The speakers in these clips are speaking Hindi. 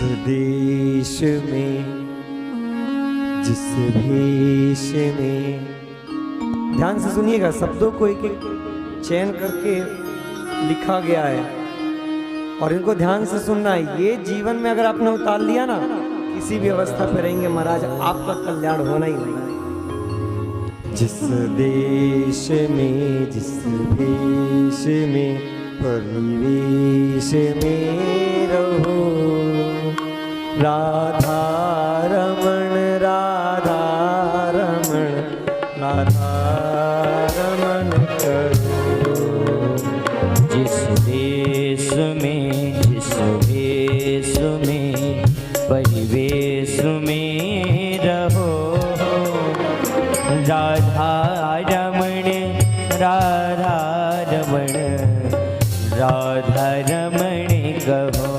देश में जिस भेष में, ध्यान से सुनिएगा, शब्दों को एक एक चयन करके लिखा गया है और इनको ध्यान से सुनना है। ये जीवन में अगर आपने उतार लिया ना, किसी भी अवस्था पे रहेंगे महाराज, आपका कल्याण होना ही होना है। जिस देश में जिस भेष में परिवेश में रहो, राधा रमण राधा रमण राधा रमण करो। जिस देश में जिस भेष में परिवेश में रहो, राधा रमण राधा रमण राधा रमण कहो।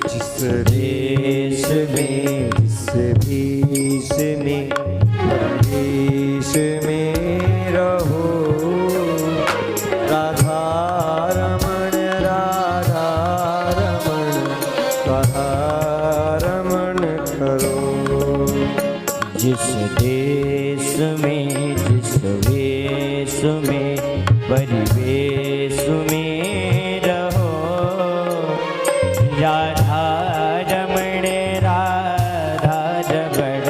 जिस देश में जिस भेष में परिवेश में रहो, राधा रमण राधा रमण राधा रमण करो। जिस देश में जिस भेष में परिवेश में रहो, राधा रमण राधा रमण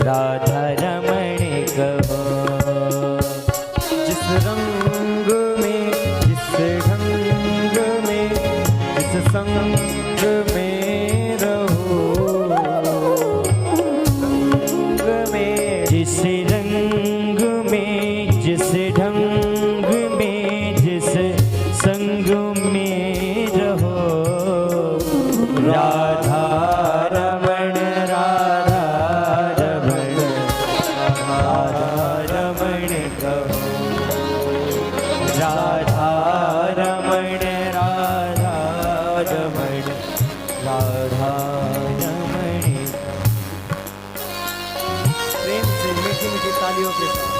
राधा रमण कहो। जिस रंग में जिस ढंग में जिस संग में रहो, रंग में जिस रंग में जिस ढंग में जिस संग में रहो, राधा रमण राधा रमण राधा रमण कहो। राधा रमण राधा रमण राधा रमण। प्रेम से मीठी मीठी तालियों के साथ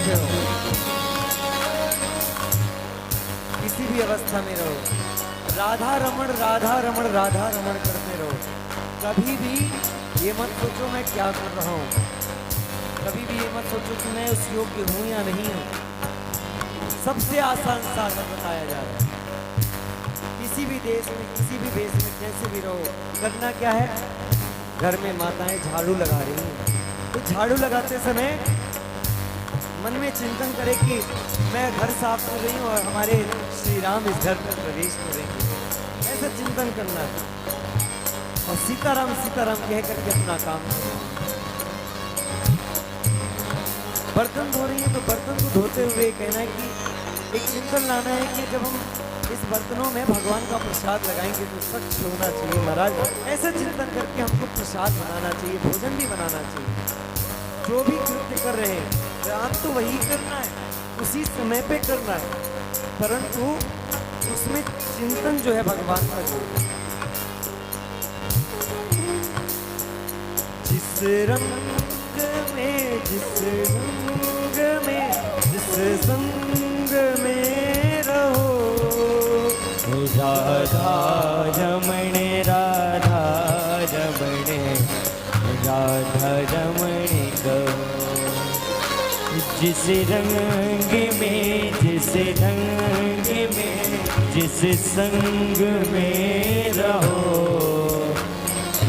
पे हो, किसी भी अवस्था में रहो, राधा रमण राधा रमण राधा रमण करते रहो। कभी भी ये मत सोचो मैं क्या कर रहा हूँ, कभी भी ये मत सोचो कि मैं उस योग्य हूँ या नहीं हूँ। सबसे आसान साधन बताया जा रहा है। किसी भी देश में किसी भी भेष में कैसे भी रहो, करना क्या है, घर में माताएं झाड़ू लगा रही हैं तो झाड़ू लगाते समय मन में चिंतन करे कि मैं घर साफ कर रही हूँ और हमारे श्री राम इस घर में प्रवेश करेंगे, ऐसा चिंतन करना है। और सीताराम सीताराम कह करके अपना काम करो। बर्तन धो रही है तो बर्तन को धोते हुए कहना है कि एक चिंतन लाना है कि जब हम इस बर्तनों में भगवान का प्रसाद लगाएंगे तो स्वच्छ होना चाहिए महाराज। ऐसा चिंतन करके हमको प्रसाद बनाना चाहिए, भोजन भी बनाना चाहिए। जो भी कृत्य कर रहे हैं काम तो वही करना है, उसी समय पे करना है, परंतु उसमें चिंतन जो है भगवान का जो जिस रंग में जिस रंग में जिस संग में रहो, राधा रमण राधा रमण राधा रमण कहो। जिस रंग में जिस ढंग में जिस संग में रहो,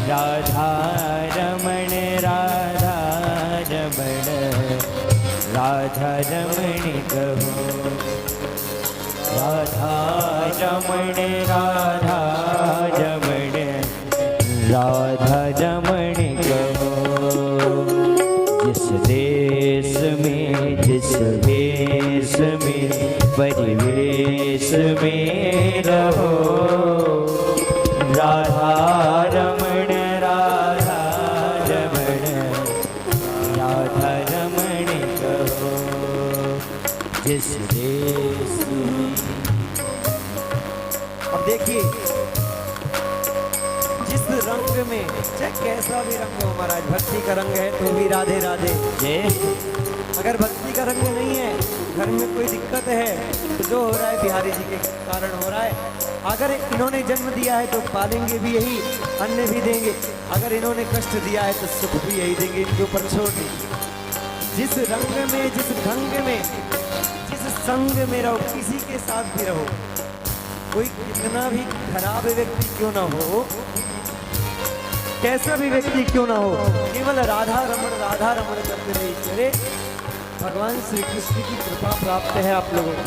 राधा रमण राधा रमण राधा रमण कहो। राधा रमण राधा रमण राधा रमण कहो। जिस देश में जिस भेष में परिवेश में रहो, राधा रमण राधा रमण जिस देश में। अब देखिए, जिस रंग में, चाहे कैसा भी रंग हो महाराज, भक्ति का रंग है तो भी राधे राधे। अगर भक्ति का रंग नहीं है, घर में कोई दिक्कत है, तो जो हो रहा है बिहारी जी के कारण हो रहा है। अगर इन्होंने जन्म दिया है तो पालेंगे भी यही, अन्न भी देंगे। अगर इन्होंने कष्ट दिया है तो सुख भी यही देंगे, इनके ऊपर छोड़ दीजिए। जिस रंग में, जिस ढंग में, जिस संग में रहो, किसी के साथ भी रहो, कोई कितना भी खराब व्यक्ति क्यों ना हो, कैसा भी व्यक्ति क्यों ना हो, केवल राधा रमण करते रहिए। अरे भगवान श्री कृष्ण की कृपा प्राप्त है आप लोगों को,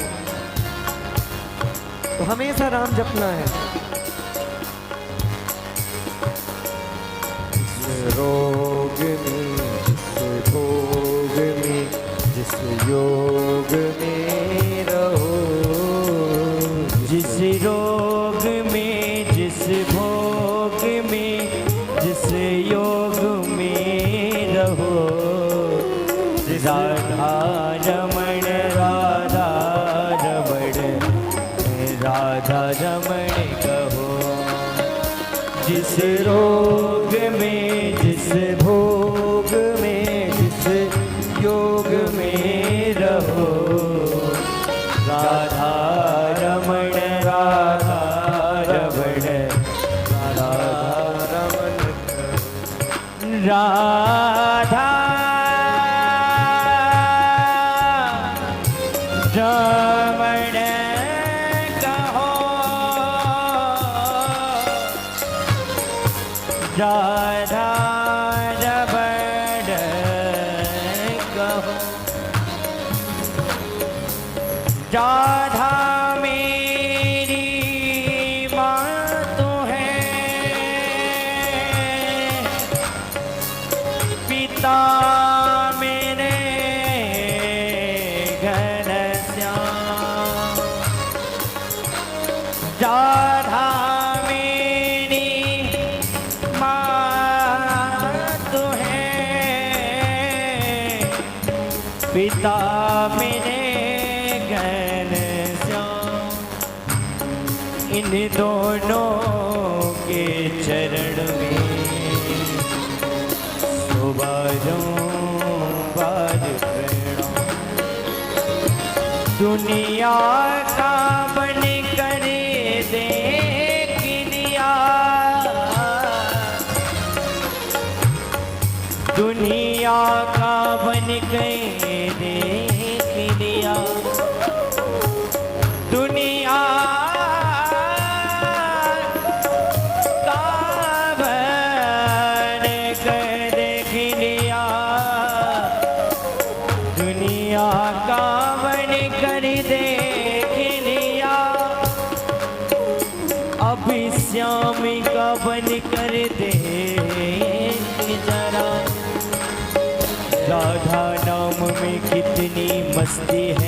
तो हमेशा राम जपना है। जिस रोग में, जिस भोग में, जिस योग में रहो, जिस रोग में, जिस भोग में, जिस योग में रहो, राधा रमण राधा रमण राधा रमण कहो। जिस रोग में, जिस भोग में, जिस योग में रहो, राधा रमण राधा रमण राधा रमण राधा रमण कहो। राधा रमण कहो। राधा मेरी माँ तो है, पिता मेरे घनश्याम। राधा मेरी माँ तो है, पिता मेरे घनश्याम। इन दोनों के चरण में बार प्रणाम। दुनिया का बन कर देख लिया, दुनिया का बन कर देख लिया, दुनिया श्याम का बन कर दे जरा। राधा नाम में कितनी मस्ती है,